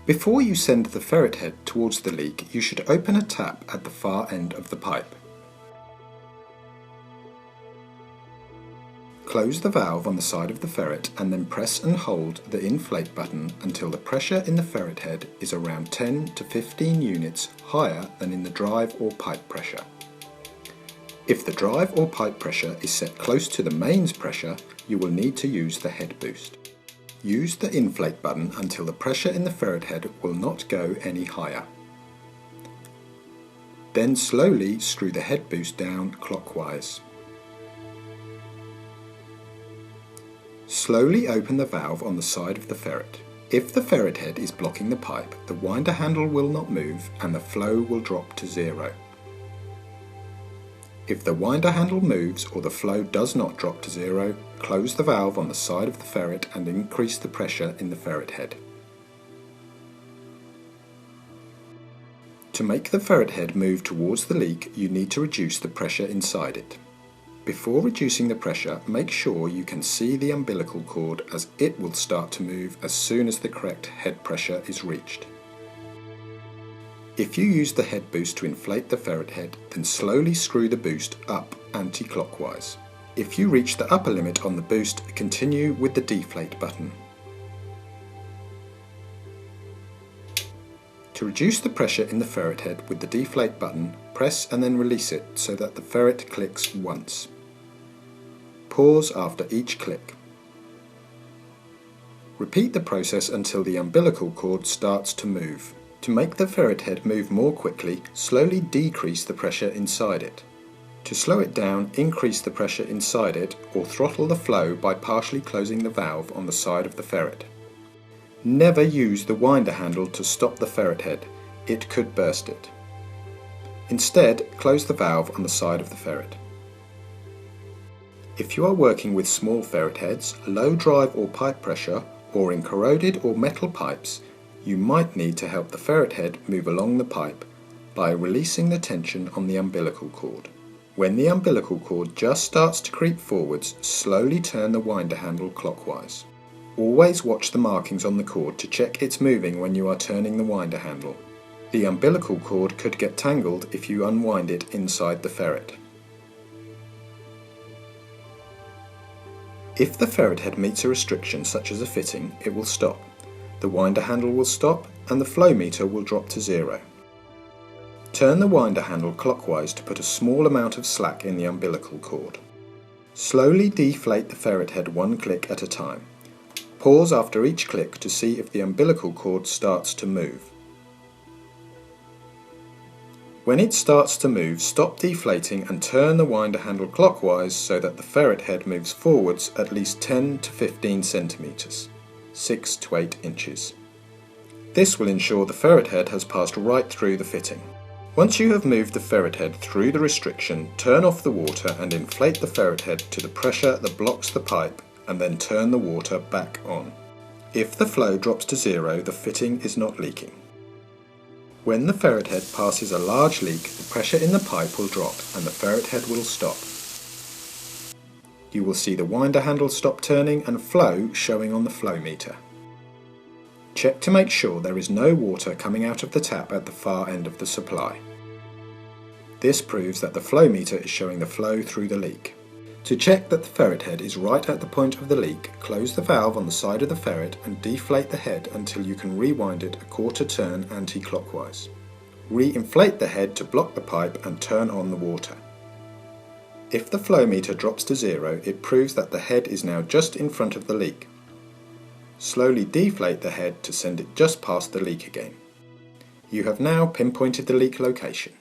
Before you send the ferret head towards the leak, you should open a tap at the far end of the pipe. Close the valve on the side of the ferret and then press and hold the inflate button until the pressure in the ferret head is around 10 to 15 units higher than in the drive or pipe pressure. If the drive or pipe pressure is set close to the mains pressure, you will need to use the head boost. Use the inflate button until the pressure in the ferret head will not go any higher. Then slowly screw the head boost down clockwise. Slowly open the valve on the side of the ferret. If the ferret head is blocking the pipe, the winder handle will not move and the flow will drop to zero. If the winder handle moves or the flow does not drop to zero, close the valve on the side of the ferret and increase the pressure in the ferret head. To make the ferret head move towards the leak, you need to reduce the pressure inside it. Before reducing the pressure, make sure you can see the umbilical cord, as it will start to move as soon as the correct head pressure is reached. If you use the head boost to inflate the ferret head, then slowly screw the boost up anti-clockwise. If you reach the upper limit on the boost, continue with the deflate button. To reduce the pressure in the ferret head with the deflate button, press and then release it so that the ferret clicks once. Pause after each click. Repeat the process until the umbilical cord starts to move. To make the ferret head move more quickly, slowly decrease the pressure inside it. To slow it down, increase the pressure inside it or throttle the flow by partially closing the valve on the side of the ferret. Never use the winder handle to stop the ferret head, it could burst it. Instead, close the valve on the side of the ferret. If you are working with small ferret heads, low drive or pipe pressure, or in corroded or metal pipes, you might need to help the ferret head move along the pipe by releasing the tension on the umbilical cord. When the umbilical cord just starts to creep forwards, slowly turn the winder handle clockwise. Always watch the markings on the cord to check it's moving when you are turning the winder handle. The umbilical cord could get tangled if you unwind it inside the ferret. If the ferret head meets a restriction such as a fitting, it will stop. The winder handle will stop and the flow meter will drop to zero. Turn the winder handle clockwise to put a small amount of slack in the umbilical cord. Slowly deflate the ferret head one click at a time. Pause after each click to see if the umbilical cord starts to move. When it starts to move, stop deflating and turn the winder handle clockwise so that the ferret head moves forwards at least 10 to 15 centimeters. 6 to 8 inches. This will ensure the ferret head has passed right through the fitting. Once you have moved the ferret head through the restriction, turn off the water and inflate the ferret head to the pressure that blocks the pipe and then turn the water back on. If the flow drops to zero, the fitting is not leaking. When the ferret head passes a large leak, the pressure in the pipe will drop and the ferret head will stop. You will see the winder handle stop turning and flow showing on the flow meter. Check to make sure there is no water coming out of the tap at the far end of the supply. This proves that the flow meter is showing the flow through the leak. To check that the ferret head is right at the point of the leak, close the valve on the side of the ferret and deflate the head until you can rewind it a quarter turn anti-clockwise. Re-inflate the head to block the pipe and turn on the water. If the flow meter drops to zero, it proves that the head is now just in front of the leak. Slowly deflate the head to send it just past the leak again. You have now pinpointed the leak location.